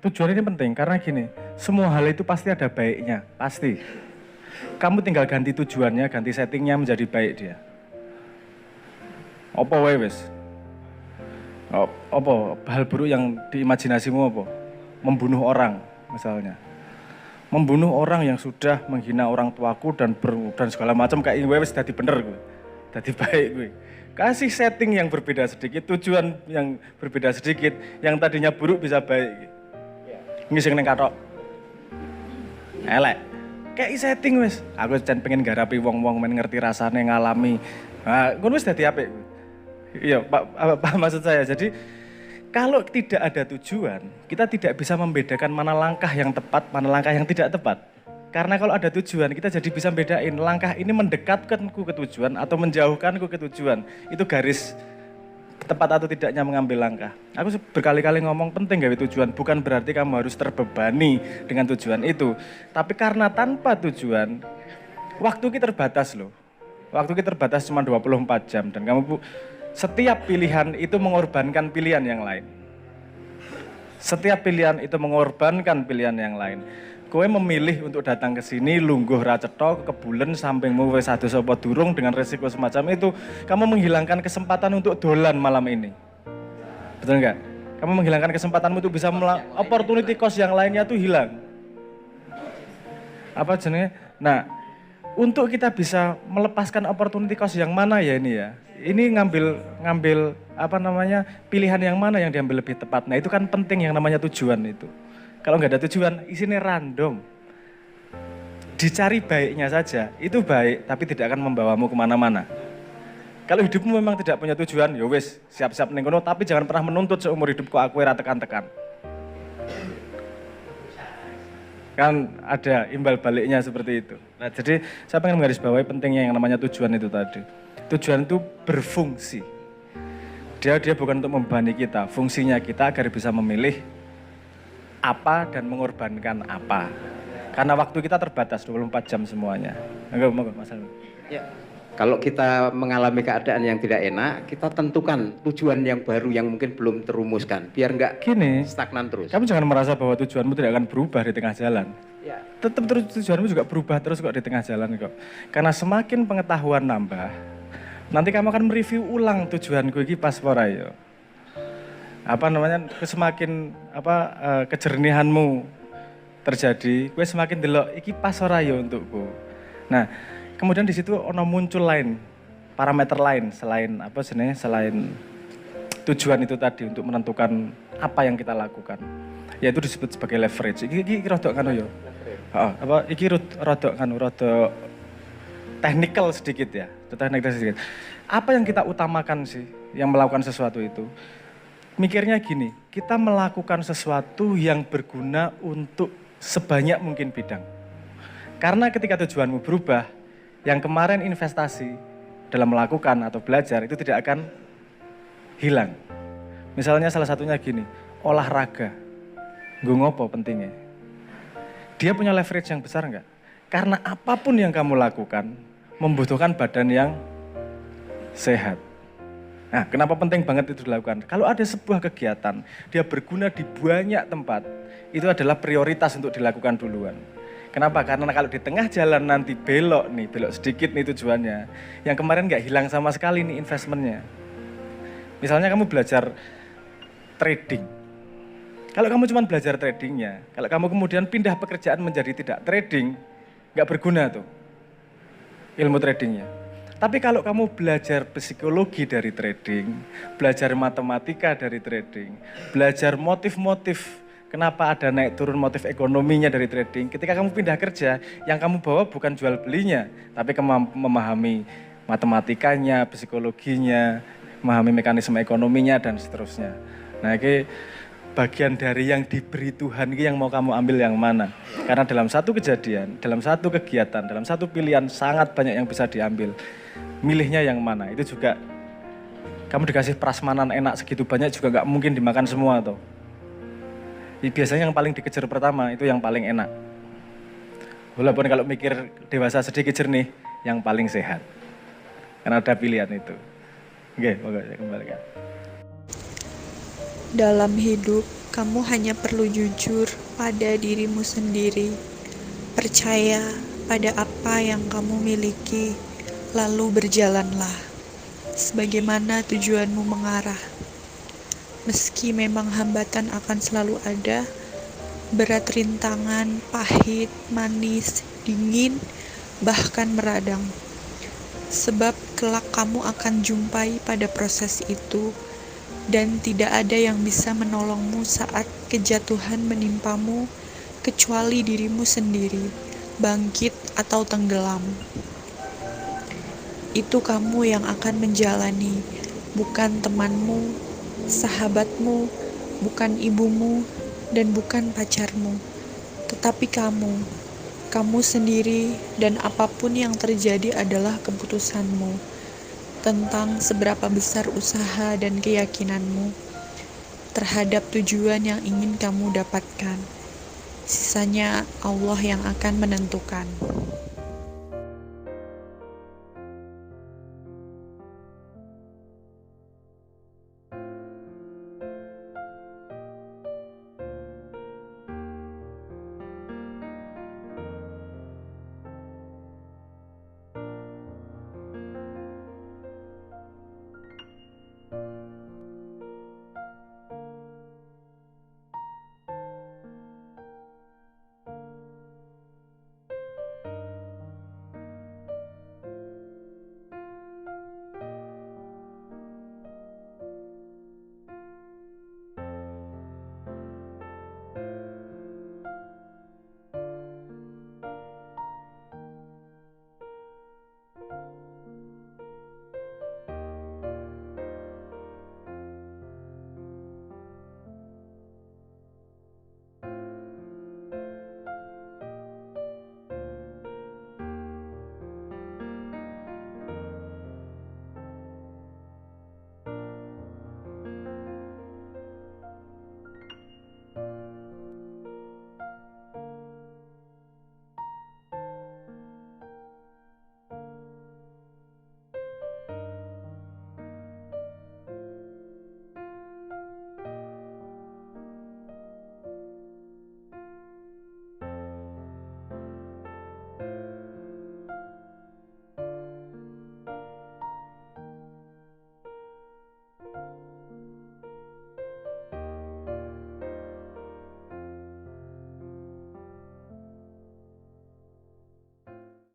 Tujuan ini penting karena gini, semua hal itu pasti ada baiknya, pasti. Kamu tinggal ganti tujuannya, ganti settingnya menjadi baik dia. Apa wae wis? Apa hal buruk yang diimajinasimu apa? Membunuh orang misalnya. Membunuh orang yang sudah menghina orang tuaku dan segala macam kayak ini wis dadi bener gue. Dadi baik gue. Kasih setting yang berbeda sedikit, tujuan yang berbeda sedikit, yang tadinya buruk bisa baik. Ini sing ning katok. Elek. Kayak setting wis. Aku jan pengen garapi wong-wong men ngerti rasane ngalami. Nah, ngono wis dadi apik. Iya, Pak, maksud saya. Jadi kalau tidak ada tujuan, kita tidak bisa membedakan mana langkah yang tepat, mana langkah yang tidak tepat. Karena kalau ada tujuan, kita jadi bisa bedain langkah ini mendekatkanku ke tujuan atau menjauhkanku ke tujuan. Itu garis tepat atau tidaknya mengambil langkah. Aku berkali-kali ngomong penting gawe tujuan, bukan berarti kamu harus terbebani dengan tujuan itu. Tapi karena tanpa tujuan, waktu kita terbatas loh. Waktu kita terbatas cuma 24 jam dan kamu setiap pilihan itu mengorbankan pilihan yang lain. Setiap pilihan itu mengorbankan pilihan yang lain. Kowe memilih untuk datang ke sini, lungguh ra cetha, kebulen sampingmu wis adoh sapa durung dengan resiko semacam itu, kamu menghilangkan kesempatan untuk dolan malam ini. Betul enggak? Kamu menghilangkan kesempatanmu untuk bisa opportunity cost yang lainnya tuh hilang. Apa jenenge? Nah, untuk kita bisa melepaskan opportunity cost yang mana ya ini ya? Ini ngambil apa namanya? Pilihan yang mana yang diambil lebih tepat. Nah, itu kan penting yang namanya tujuan itu. Kalau nggak ada tujuan, isinya random. Dicari baiknya saja, itu baik, tapi tidak akan membawamu kemana-mana. Kalau hidupmu memang tidak punya tujuan, ya wis, siap-siap ning kono, tapi jangan pernah menuntut seumur hidupku aku ora tekan-tekan. Kan ada imbal baliknya seperti itu. Nah, jadi saya pengen menggarisbawahi pentingnya yang namanya tujuan itu tadi. Tujuan itu berfungsi. Dia bukan untuk membebani kita, fungsinya kita agar bisa memilih apa dan mengorbankan apa. Karena waktu kita terbatas 24 jam semuanya. Monggo Mas Alwi. Ya. Kalau kita mengalami keadaan yang tidak enak, kita tentukan tujuan yang baru yang mungkin belum terumuskan, biar nggak gini, stagnan terus. Kamu jangan merasa bahwa tujuanmu tidak akan berubah di tengah jalan. Ya. Tetap terus tujuanmu juga berubah terus kok di tengah jalan kok. Karena semakin pengetahuan nambah, nanti kamu akan mereview ulang tujuanku ini pas ora yo. Apa namanya, semakin kejernihanmu terjadi, gue semakin delok iki pas ora ya untukku. Nah, kemudian di situ ono muncul lain parameter lain selain tujuan itu tadi untuk menentukan apa yang kita lakukan. Yaitu disebut sebagai leverage. Iki rodok kan yo. Rodok technical sedikit ya. Technical sedikit. Apa yang kita utamakan sih yang melakukan sesuatu itu? Mikirnya gini, kita melakukan sesuatu yang berguna untuk sebanyak mungkin bidang. Karena ketika tujuanmu berubah, yang kemarin investasi dalam melakukan atau belajar itu tidak akan hilang. Misalnya salah satunya gini, olahraga. Gue ngopo pentingnya? Dia punya leverage yang besar enggak? Karena apapun yang kamu lakukan, membutuhkan badan yang sehat. Nah, kenapa penting banget itu dilakukan? Kalau ada sebuah kegiatan, dia berguna di banyak tempat, itu adalah prioritas untuk dilakukan duluan. Kenapa? Karena kalau di tengah jalan nanti belok sedikit nih tujuannya, yang kemarin nggak hilang sama sekali nih investmentnya. Misalnya kamu belajar trading. Kalau kamu cuma belajar tradingnya, kalau kamu kemudian pindah pekerjaan menjadi tidak trading, nggak berguna tuh ilmu tradingnya. Tapi kalau kamu belajar psikologi dari trading, belajar matematika dari trading, belajar motif-motif, kenapa ada naik turun motif ekonominya dari trading, ketika kamu pindah kerja, yang kamu bawa bukan jual belinya, tapi kamu memahami matematikanya, psikologinya, memahami mekanisme ekonominya, dan seterusnya. Nah, ini bagian dari yang diberi Tuhan ini yang mau kamu ambil yang mana. Karena dalam satu kejadian, dalam satu kegiatan, dalam satu pilihan, sangat banyak yang bisa diambil. Milihnya yang mana, itu juga kamu dikasih prasmanan enak segitu banyak juga nggak mungkin dimakan semua tuh. Biasanya yang paling dikejar pertama itu yang paling enak. Walaupun kalau mikir dewasa sedikit jernih, yang paling sehat. Karena ada pilihan itu. Oke, saya kembalikan. Dalam hidup, Kamu hanya perlu jujur pada dirimu sendiri. Percaya pada apa yang kamu miliki, lalu berjalanlah sebagaimana tujuanmu mengarah. Meski memang hambatan akan selalu ada, berat rintangan, pahit, manis, dingin, bahkan meradang. Sebab kelak kamu akan jumpai pada proses itu, dan tidak ada yang bisa menolongmu saat kejatuhan menimpamu, kecuali dirimu sendiri, bangkit atau tenggelam. Itu kamu yang akan menjalani, bukan temanmu, sahabatmu, bukan ibumu, dan bukan pacarmu, tetapi kamu sendiri, dan apapun yang terjadi adalah keputusanmu tentang seberapa besar usaha dan keyakinanmu terhadap tujuan yang ingin kamu dapatkan. Sisanya Allah yang akan menentukan.